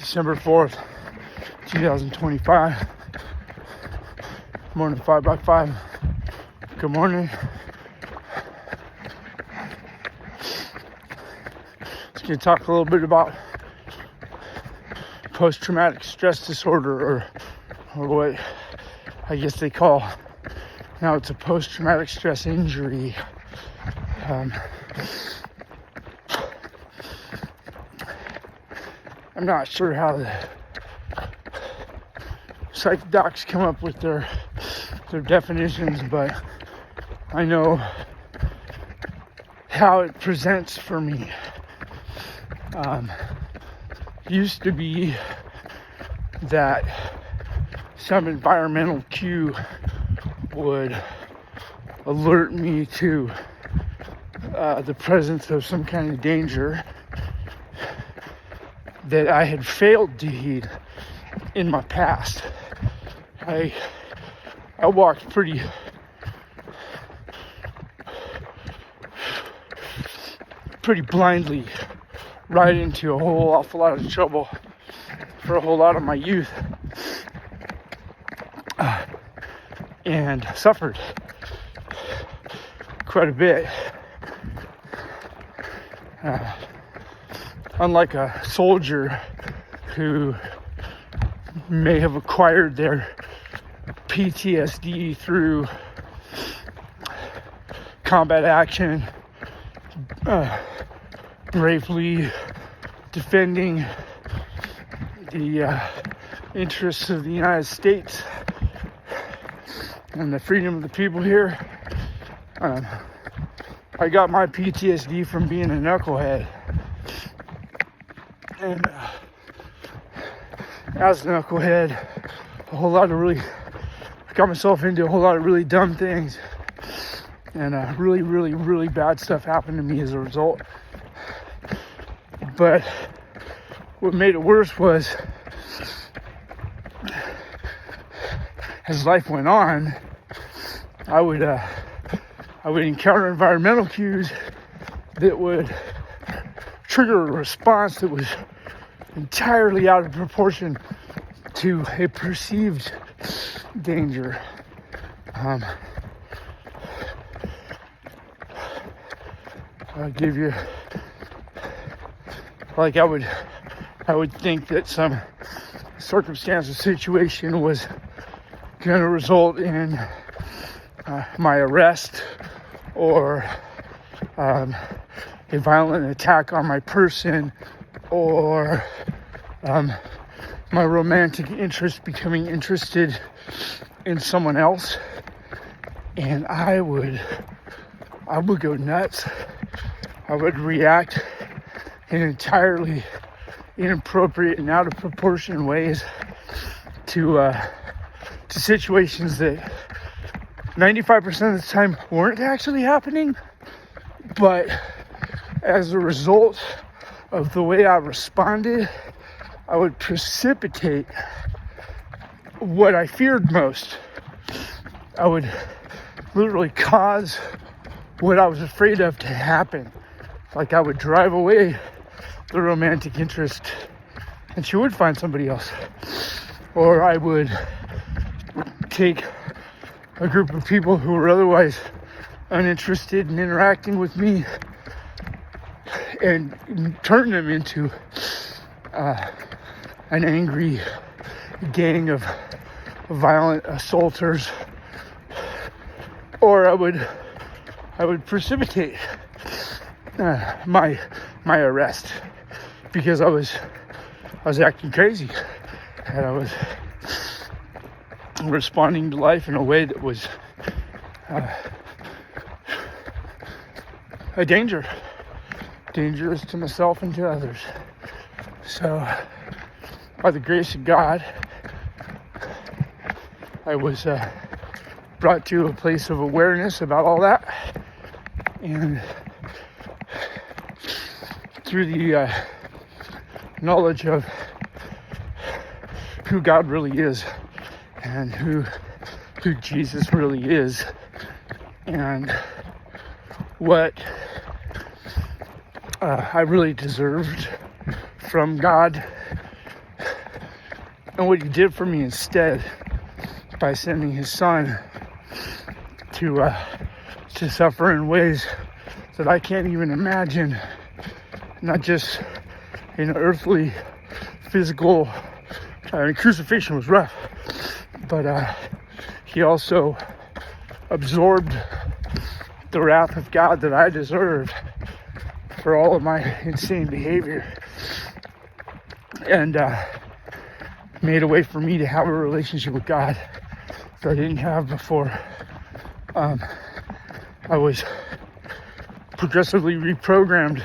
December 4th, 2025. Morning 5x5. Good morning. Just going to talk a little bit about post-traumatic stress disorder, or what I guess they call now, it's a post-traumatic stress injury. I'm not sure how the psych docs come up with their definitions, but I know how it presents for me. Used to be that some environmental cue would alert me to the presence of some kind of danger that I had failed to heed in my past. I walked pretty blindly right into a whole awful lot of trouble for a whole lot of my youth, and suffered quite a bit. Unlike a soldier who may have acquired their PTSD through combat action, bravely defending the interests of the United States and the freedom of the people here. I got my PTSD from being a knucklehead. And as a knucklehead, I got myself into a whole lot of really dumb things. And really bad stuff happened to me as a result. But what made it worse was, as life went on, I would encounter environmental cues that would trigger a response that was entirely out of proportion to a perceived danger. I'll give you, like I would think that some circumstance or situation was going to result in my arrest or a violent attack on my person, or my romantic interest becoming interested in someone else, and I would go nuts. I would react in entirely inappropriate and out of proportion ways to situations that 95% of the time weren't actually happening, but as a result of the way I responded, I would precipitate what I feared most. I would literally cause what I was afraid of to happen. Like I would drive away the romantic interest and she would find somebody else. Or I would take a group of people who were otherwise uninterested in interacting with me and turn them into an angry gang of violent assaulters. Or I would precipitate my arrest because I was acting crazy and I was responding to life in a way that was a dangerous to myself and to others. So, by the grace of God, I was brought to a place of awareness about all that, and through the knowledge of who God really is and who Jesus really is, and what I really deserved from God, And what he did for me instead, by sending his son to suffer in ways that I can't even imagine, not just in earthly, physical, crucifixion was rough, but he also absorbed the wrath of God that I deserved for all of my insane behavior, and made a way for me to have a relationship with God that I didn't have before. I was progressively reprogrammed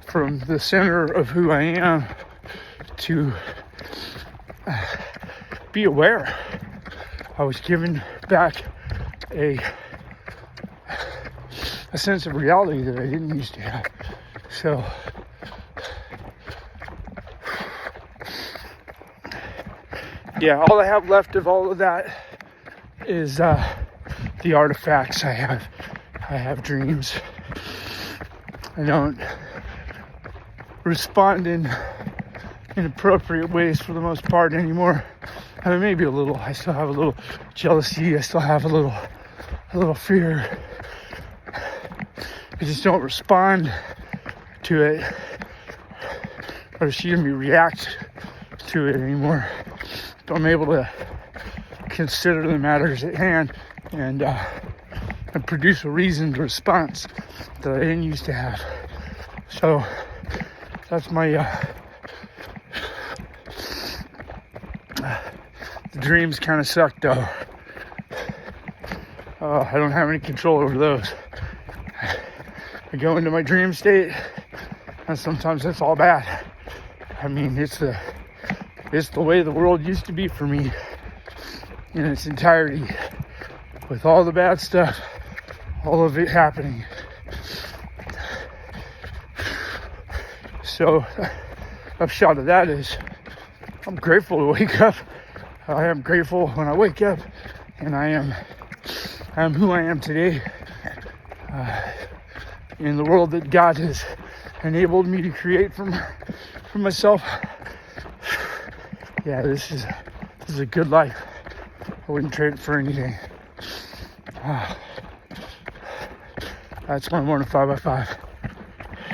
from the center of who I am to be aware. I was given back a sense of reality that I didn't used to have. So yeah, all I have left of all of that is the artifacts I have. I have dreams. I don't respond in inappropriate ways for the most part anymore. I mean, maybe a little. I still have a little jealousy. I still have a little fear. I just don't respond to it, or react to it anymore. So I'm able to consider the matters at hand and produce a reasoned response that I didn't used to have. So that's my the dreams kind of suck though. I don't have any control over those. I go into my dream state, and sometimes that's all bad. I mean, it's the way the world used to be for me in its entirety, with all the bad stuff, all of it happening. So, upshot of that is, I'm grateful to wake up. I am grateful when I wake up, and I am who I am today. In the world that God has enabled me to create for myself. Yeah, this is a good life. I wouldn't trade it for anything. That's my morning 5x5.